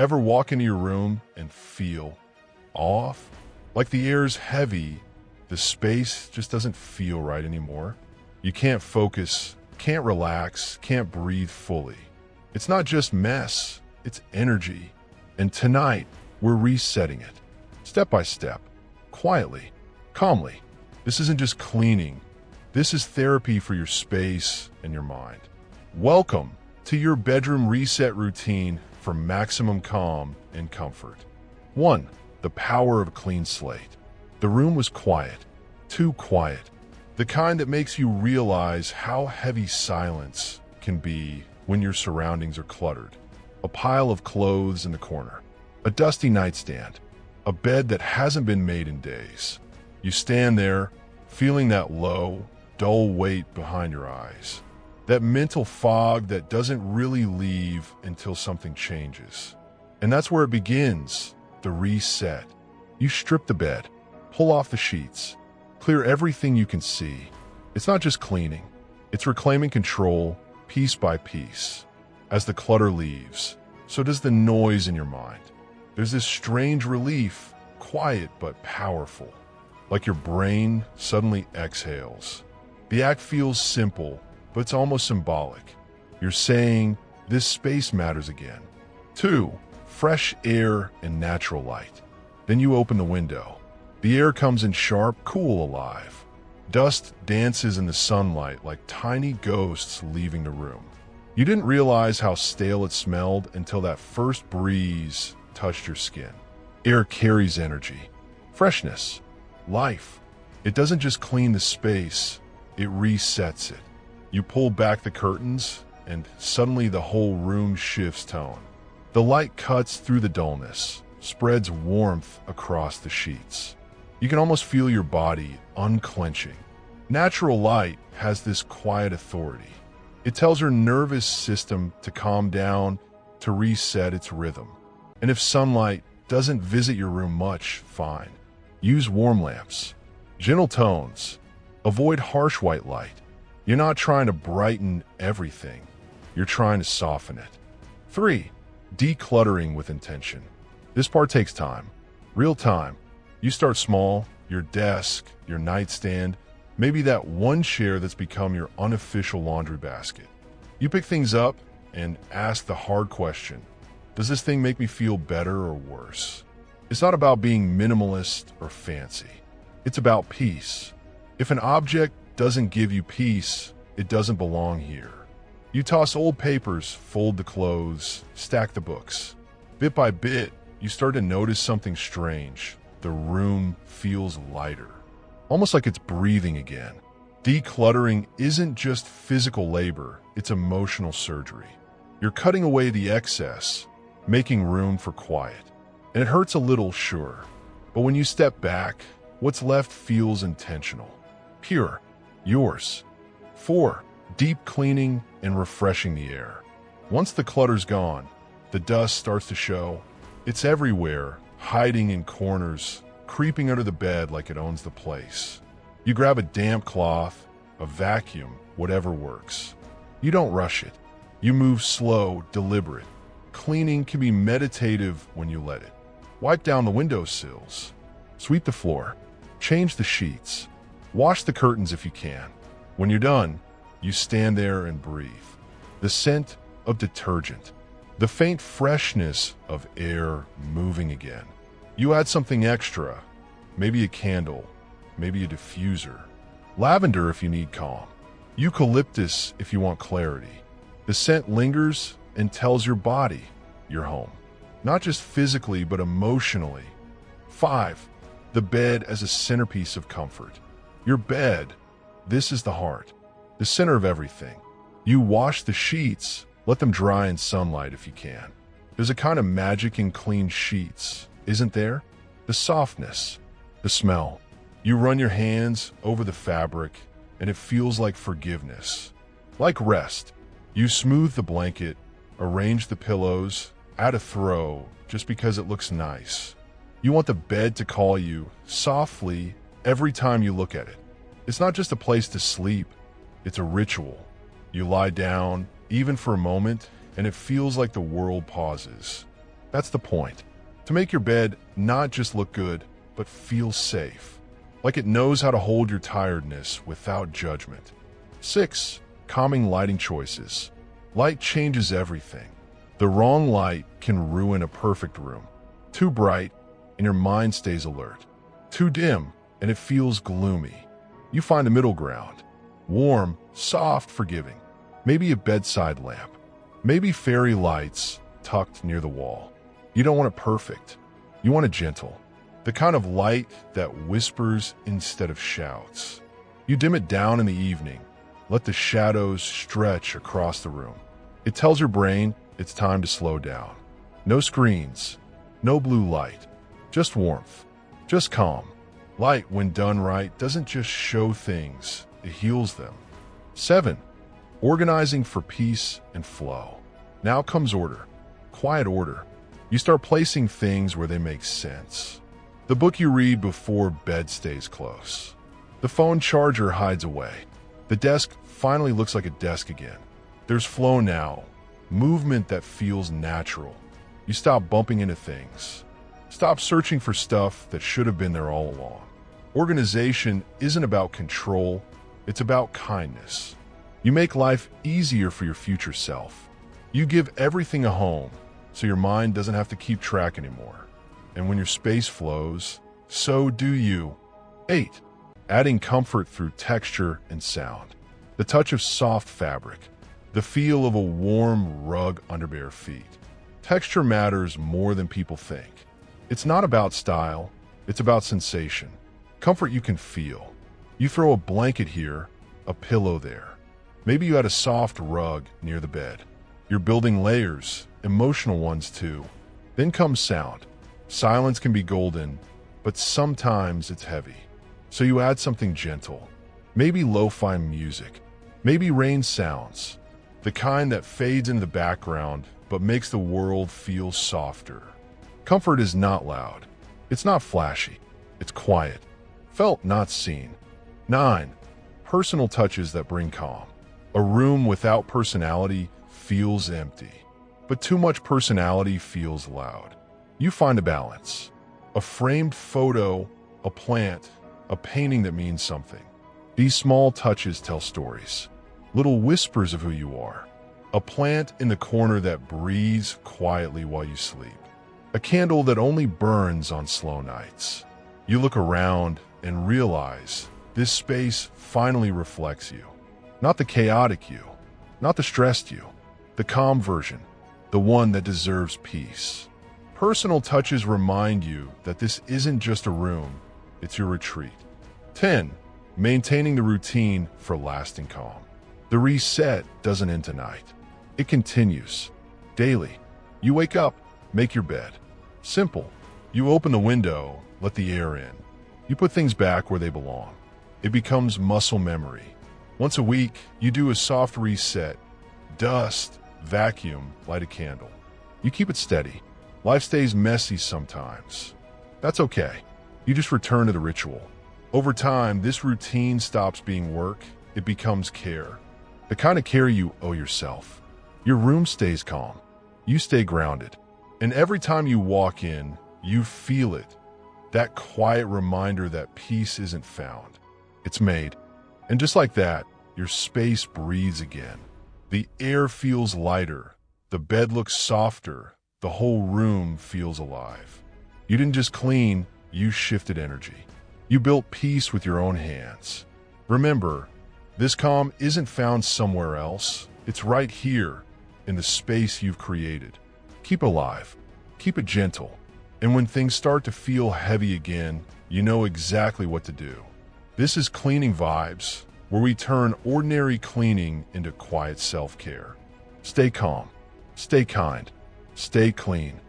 Ever walk into your room and feel off? Like the air's heavy, the space just doesn't feel right anymore. You can't focus, can't relax, can't breathe fully. It's not just mess, it's energy. And tonight, we're resetting it. Step by step, quietly, calmly. This isn't just cleaning. This is therapy for your space and your mind. Welcome to your bedroom reset routine for maximum calm and comfort. 1. The power of a clean slate. The room was quiet, too quiet. The kind that makes you realize how heavy silence can be when your surroundings are cluttered. A pile of clothes in the corner, a dusty nightstand, a bed that hasn't been made in days. You stand there, feeling that low, dull weight behind your eyes. That mental fog that doesn't really leave until something changes. And that's where it begins, the reset. You strip the bed, pull off the sheets, clear everything you can see. It's not just cleaning, it's reclaiming control piece by piece. As the clutter leaves, so does the noise in your mind. There's this strange relief, quiet but powerful, like your brain suddenly exhales. The act feels simple, but it's almost symbolic. You're saying, this space matters again. 2. Fresh air and natural light. Then you open the window. The air comes in sharp, cool, alive. Dust dances in the sunlight like tiny ghosts leaving the room. You didn't realize how stale it smelled until that first breeze touched your skin. Air carries energy, freshness, life. It doesn't just clean the space, it resets it. You pull back the curtains, and suddenly the whole room shifts tone. The light cuts through the dullness, spreads warmth across the sheets. You can almost feel your body unclenching. Natural light has this quiet authority. It tells your nervous system to calm down, to reset its rhythm. And if sunlight doesn't visit your room much, fine. Use warm lamps, gentle tones, avoid harsh white light. You're not trying to brighten everything. You're trying to soften it. 3. Decluttering with intention. This part takes time. Real time. You start small, your desk, your nightstand, maybe that one chair that's become your unofficial laundry basket. You pick things up and ask the hard question. Does this thing make me feel better or worse? It's not about being minimalist or fancy. It's about peace. If an object doesn't give you peace, it doesn't belong here. You toss old papers, fold the clothes, stack the books. Bit by bit, you start to notice something strange. The room feels lighter, almost like it's breathing again. Decluttering isn't just physical labor, it's emotional surgery. You're cutting away the excess, making room for quiet. And it hurts a little, sure, but when you step back, what's left feels intentional, pure. Yours. 4. Deep cleaning and refreshing the air. Once the clutter's gone, the dust starts to show. It's everywhere, hiding in corners, creeping under the bed like it owns the place. You grab a damp cloth, a vacuum, whatever works. You don't rush it. You move slow, deliberate. Cleaning can be meditative when you let it. Wipe down the windowsills. Sweep the floor. Change the sheets. Wash the curtains if you can. When you're done, you stand there and breathe. The scent of detergent, the faint freshness of air moving again. You add something extra, maybe a candle, maybe a diffuser. Lavender if you need calm. Eucalyptus if you want clarity. The scent lingers and tells your body you're home. Not just physically, but emotionally. 5. The bed as a centerpiece of comfort. Your bed, this is the heart, the center of everything. You wash the sheets, let them dry in sunlight if you can. There's a kind of magic in clean sheets, isn't there? The softness, the smell. You run your hands over the fabric, and it feels like forgiveness. Like rest. You smooth the blanket, arrange the pillows, add a throw just because it looks nice. You want the bed to call you softly every time you look at it. It's not just a place to sleep, it's a ritual. You lie down, even for a moment, and it feels like the world pauses. That's the point. To make your bed not just look good, but feel safe. Like it knows how to hold your tiredness without judgment. 6. Calming lighting choices. Light changes everything. The wrong light can ruin a perfect room. Too bright, and your mind stays alert. Too dim, and it feels gloomy. You find a middle ground. Warm, soft, forgiving. Maybe a bedside lamp. Maybe fairy lights tucked near the wall. You don't want it perfect. You want it gentle. The kind of light that whispers instead of shouts. You dim it down in the evening. Let the shadows stretch across the room. It tells your brain it's time to slow down. No screens. No blue light. Just warmth. Just calm. Light, when done right, doesn't just show things. It heals them. 7. Organizing for peace and flow. Now comes order. Quiet order. You start placing things where they make sense. The book you read before bed stays close. The phone charger hides away. The desk finally looks like a desk again. There's flow now. Movement that feels natural. You stop bumping into things. Stop searching for stuff that should have been there all along. Organization isn't about control. It's about kindness. You make life easier for your future self. You give everything a home, so your mind doesn't have to keep track anymore. And when your space flows, so do you. 8. Adding comfort through texture and sound. The touch of soft fabric. The feel of a warm rug under bare feet. Texture matters more than people think. It's not about style, it's about sensation. Comfort you can feel. You throw a blanket here, a pillow there. Maybe you add a soft rug near the bed. You're building layers, emotional ones too. Then comes sound. Silence can be golden, but sometimes it's heavy. So you add something gentle. Maybe lo-fi music. Maybe rain sounds. The kind that fades into the background but makes the world feel softer. Comfort is not loud. It's not flashy. It's quiet. Felt, not seen. 9. Personal touches that bring calm. A room without personality feels empty, but too much personality feels loud. You find a balance. A framed photo, a plant, a painting that means something. These small touches tell stories. Little whispers of who you are. A plant in the corner that breathes quietly while you sleep. A candle that only burns on slow nights. You look around and realize this space finally reflects you. Not the chaotic you, not the stressed you, the calm version, the one that deserves peace. Personal touches remind you that this isn't just a room, it's your retreat. 10. Maintaining the routine for lasting calm. The reset doesn't end tonight. It continues. Daily. You wake up, make your bed. Simple. You open the window, let the air in. You put things back where they belong. It becomes muscle memory. Once a week, you do a soft reset. Dust, vacuum, light a candle. You keep it steady. Life stays messy sometimes. That's okay. You just return to the ritual. Over time, this routine stops being work. It becomes care. The kind of care you owe yourself. Your room stays calm. You stay grounded. And every time you walk in, you feel it. That quiet reminder that peace isn't found. It's made. And just like that, your space breathes again. The air feels lighter. The bed looks softer. The whole room feels alive. You didn't just clean, you shifted energy. You built peace with your own hands. Remember, this calm isn't found somewhere else. It's right here, in the space you've created. Keep it alive. Keep it gentle. And when things start to feel heavy again, you know exactly what to do. This is Cleaning Vibes, where we turn ordinary cleaning into quiet self-care. Stay calm. Stay kind. Stay clean.